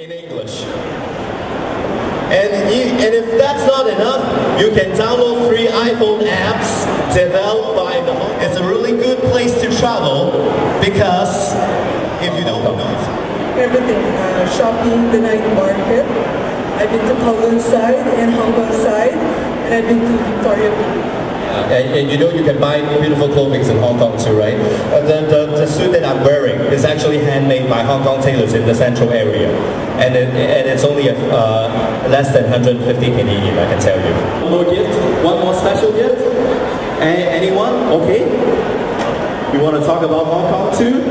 in English. And if that's not enough, you can download free iPhone apps developed by the Hong Kong. It's a really good place to travel because if you don't know everything, shopping, the night market. I've been to Kowloon side and Hong Kong side, and I've been to Victoria Peak. And you know you can buy beautiful clothing in Hong Kong too, right? The suit that I'm wearing is actually handmade by Hong Kong tailors in the central area. And it's only less than 150 Canadian, I can tell you. One more gift? One more special gift? Anyone? Okay. We want to talk about Hong Kong too?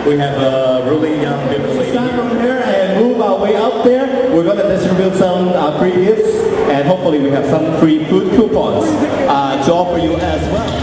We have a really young beautiful lady. Start from here and move our way up there. We're going to distribute some free gifts, and hopefully we have some free food coupons to offer you as well.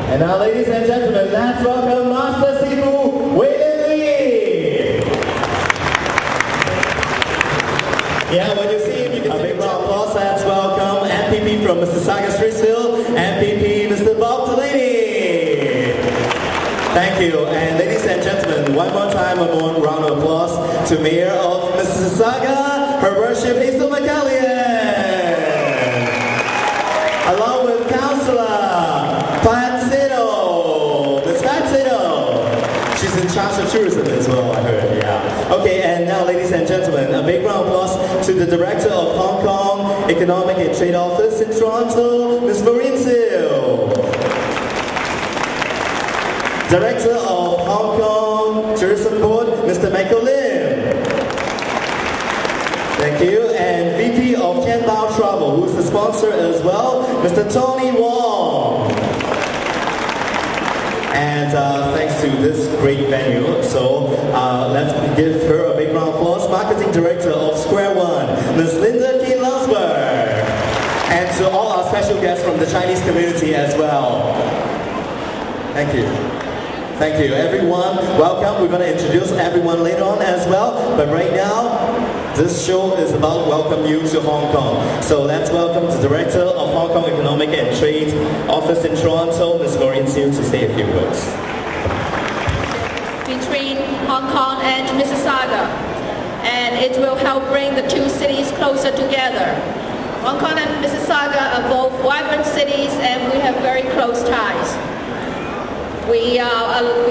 And now, ladies and gentlemen, let's welcome Master Sifu Wayland Lee. Yeah, when you see him, you can A big round of applause. Let's welcome MPP from Mississauga Streetsville, MPP Mr. Bob Delaney. Thank you. And ladies and gentlemen, one more time, a more round of applause to Mayor of Mississauga, Her Worship Hazel McCallion. Along with Councillor She's in charge of tourism as well, I heard, yeah. Okay, and now, ladies and gentlemen, a big round of applause to the Director of Hong Kong Economic and Trade Office in Toronto, Ms. Maureen Seal. Director of Hong Kong Tourism Board, Mr. Michael Lim. Thank you. And VP of Tianbao Travel, who's the sponsor as well, Mr. Tony Wong. And thanks to this great venue, so let's give her a big round of applause. Marketing Director of Square One, Ms. Linda Keen Lusberg. And to all our special guests from the Chinese community as well. Thank you. Thank you, everyone. Welcome. We're going to introduce everyone later on as well. But right now, this show is about welcome you to Hong Kong. So let's welcome the Director of Hong Kong Economic and Trade Office in Toronto, Ms. Maureen Siu, to say a few words. Between Hong Kong and Mississauga, and it will help bring the two cities closer together. Hong Kong and Mississauga are both vibrant cities, and we have very close ties. We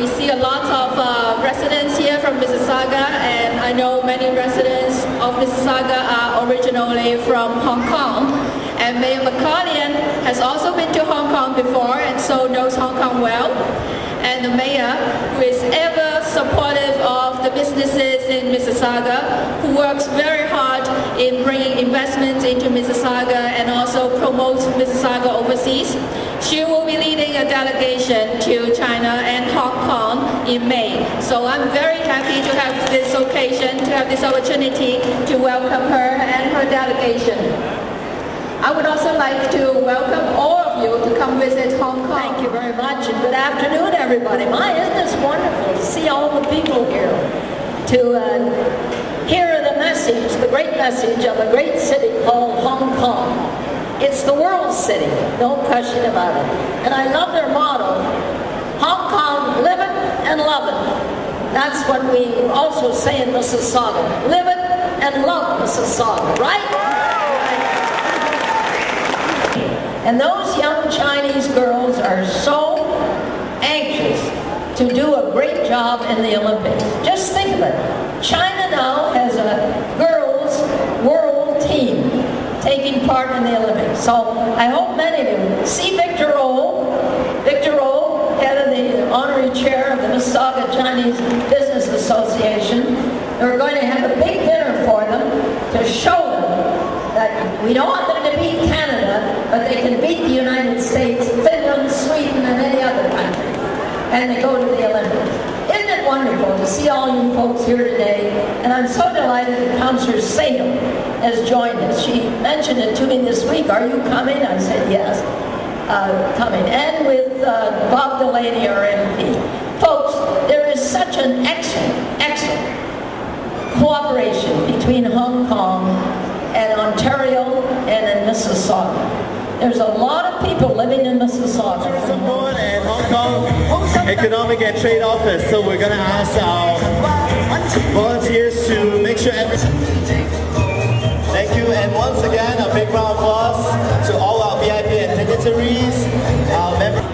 see a lot of residents here from Mississauga, and I know many residents of Mississauga are originally from Hong Kong. And Mayor McCartney has also been to Hong Kong before, and so knows Hong Kong well. And the mayor, who is ever supportive of the businesses in Mississauga, who works very hard in bringing investments into Mississauga and also promotes Mississauga overseas. She will be leading a delegation to China and Hong Kong in May. So I'm very happy to have this occasion, to have this opportunity to welcome her and her delegation. I would also like to welcome all of you to come visit Hong Kong. Thank you very much, and good afternoon, everybody. Isn't this wonderful to see all the people here, to hear the message, the great message of a great city called Hong Kong. It's the world city, no question about it. And I love their motto, Hong Kong, live it and love it. That's what we also say in Mississauga, live it and love Mississauga, right? And those young Chinese girls are so anxious to do a great job in the Olympics. Just think of it. China now has a girls' world team taking part in the Olympics. So I hope many of you see Victor O, head of the honorary chair of the Mississauga Chinese Business Association. We're going to have a big dinner for them to show them that we don't want them to beat Canada, but they can beat the United States, Finland, Sweden, and any other country. And they go to the Olympics. Isn't it wonderful to see all you folks here today? And I'm so delighted that Councillor Sahel has joined us. She mentioned it to me this week. Are you coming? I said yes, coming. And with Bob Delaney, our MP. Folks, there is such an excellent cooperation between Hong Kong and Ontario and in Mississauga. There's a lot of people living in Mississauga. Tourism Board and Hong Kong Economic and Trade Office. So we're going to ask our volunteers to make sure everything. Thank you, and once again a big round of applause to all our VIP and dignitaries, our members.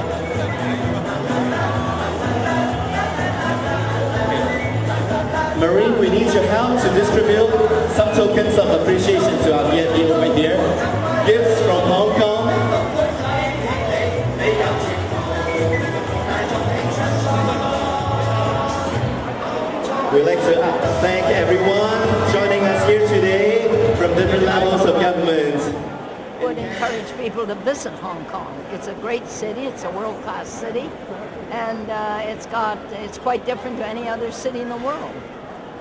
Maureen, we need your help to distribute some tokens of appreciation to our VIP over here. Gifts from Hong Kong. We'd like to thank everyone joining us here today from different levels of government. I would encourage people to visit Hong Kong. It's a great city, it's a world-class city, and it's quite different to any other city in the world.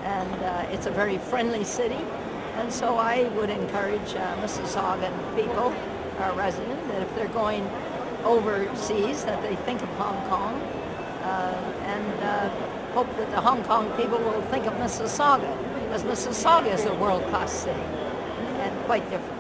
And it's a very friendly city, and so I would encourage Mississaugan people, our residents, that if they're going overseas, that they think of Hong Kong, and hope that the Hong Kong people will think of Mississauga, because Mississauga is a world-class city, and quite different.